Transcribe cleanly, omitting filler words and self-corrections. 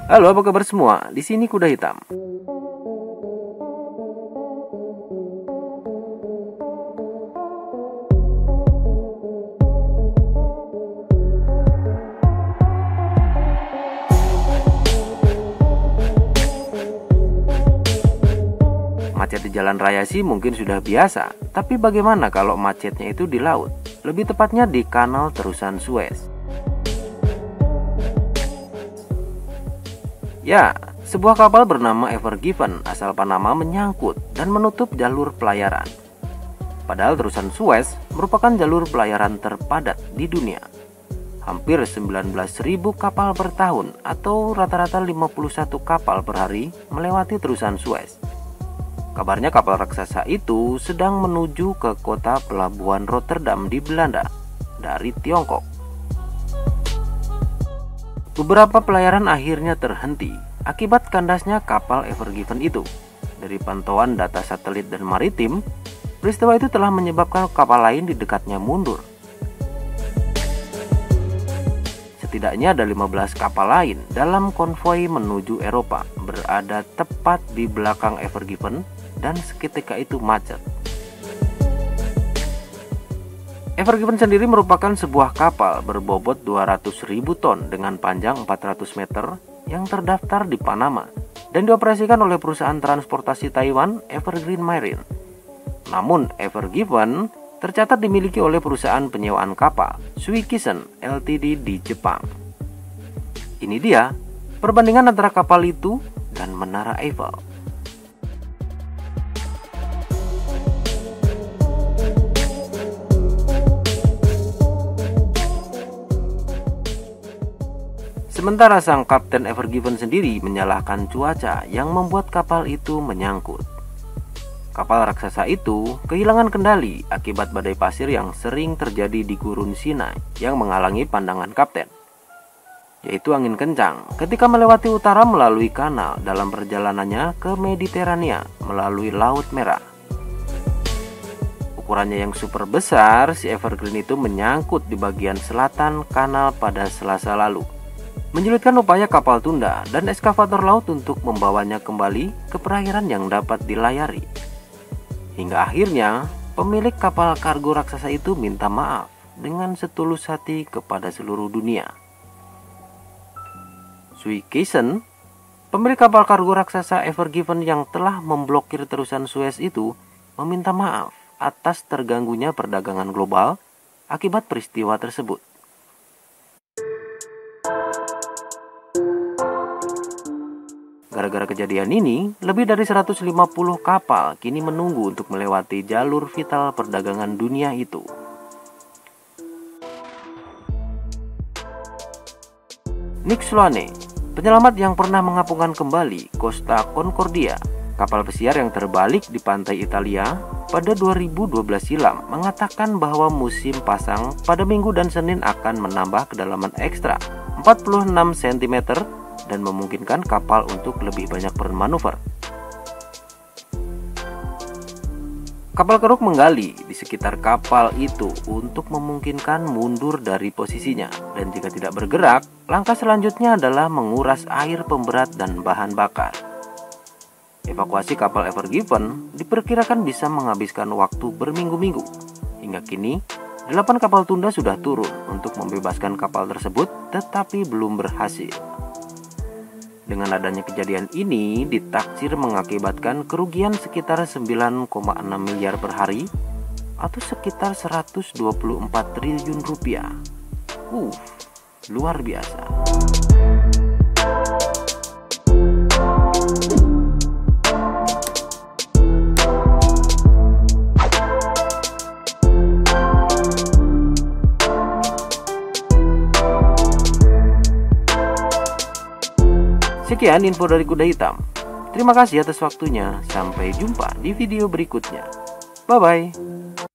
Halo, apa kabar semua? Di sini Kuda Hitam. Macet di jalan raya sih mungkin sudah biasa, tapi bagaimana kalau macetnya itu di laut? Lebih tepatnya di Kanal Terusan Suez. Ya, sebuah kapal bernama Ever Given asal Panama menyangkut dan menutup jalur pelayaran. Padahal Terusan Suez merupakan jalur pelayaran terpadat di dunia. Hampir 19.000 kapal per tahun atau rata-rata 51 kapal per hari melewati Terusan Suez. Kabarnya kapal raksasa itu sedang menuju ke kota pelabuhan Rotterdam di Belanda dari Tiongkok. Beberapa pelayaran akhirnya terhenti akibat kandasnya kapal Ever Given itu. Dari pantauan data satelit dan maritim, peristiwa itu telah menyebabkan kapal lain di dekatnya mundur. Setidaknya ada 15 kapal lain dalam konvoi menuju Eropa berada tepat di belakang Ever Given dan seketika itu macet. Ever Given sendiri merupakan sebuah kapal berbobot 200.000 ton dengan panjang 400 meter yang terdaftar di Panama dan dioperasikan oleh perusahaan transportasi Taiwan Evergreen Marine. Namun Ever Given tercatat dimiliki oleh perusahaan penyewaan kapal Suikisen Ltd di Jepang. Ini dia perbandingan antara kapal itu dan Menara Eiffel. Sementara sang Kapten Ever Given sendiri menyalahkan cuaca yang membuat kapal itu menyangkut. Kapal raksasa itu kehilangan kendali akibat badai pasir yang sering terjadi di Gurun Sinai yang menghalangi pandangan kapten, yaitu angin kencang ketika melewati utara melalui kanal dalam perjalanannya ke Mediterania melalui Laut Merah. Ukurannya yang super besar, si Evergreen itu menyangkut di bagian selatan kanal pada Selasa lalu, menyulitkan upaya kapal tunda dan eskavator laut untuk membawanya kembali ke perairan yang dapat dilayari. Hingga akhirnya pemilik kapal kargo raksasa itu minta maaf dengan setulus hati kepada seluruh dunia. Suikisen, pemilik kapal kargo raksasa Ever Given yang telah memblokir Terusan Suez itu, meminta maaf atas terganggunya perdagangan global akibat peristiwa tersebut. Gara-gara kejadian ini, lebih dari 150 kapal kini menunggu untuk melewati jalur vital perdagangan dunia itu. Nick Sloane, penyelamat yang pernah mengapungkan kembali Costa Concordia, kapal pesiar yang terbalik di pantai Italia pada 2012 silam, mengatakan bahwa musim pasang pada Minggu dan Senin akan menambah kedalaman ekstra 46 cm dan memungkinkan kapal untuk lebih banyak bermanuver. Kapal keruk menggali di sekitar kapal itu untuk memungkinkan mundur dari posisinya, dan jika tidak bergerak, langkah selanjutnya adalah menguras air pemberat dan bahan bakar. Evakuasi kapal Ever Given diperkirakan bisa menghabiskan waktu berminggu-minggu. Hingga kini 8 kapal tunda sudah turun untuk membebaskan kapal tersebut, tetapi belum berhasil. Dengan adanya kejadian ini ditaksir mengakibatkan kerugian sekitar 9,6 miliar per hari atau sekitar 124 triliun rupiah. Luar biasa. Sekian info dari Kuda Hitam. Terima kasih atas waktunya. Sampai jumpa di video berikutnya. Bye-bye.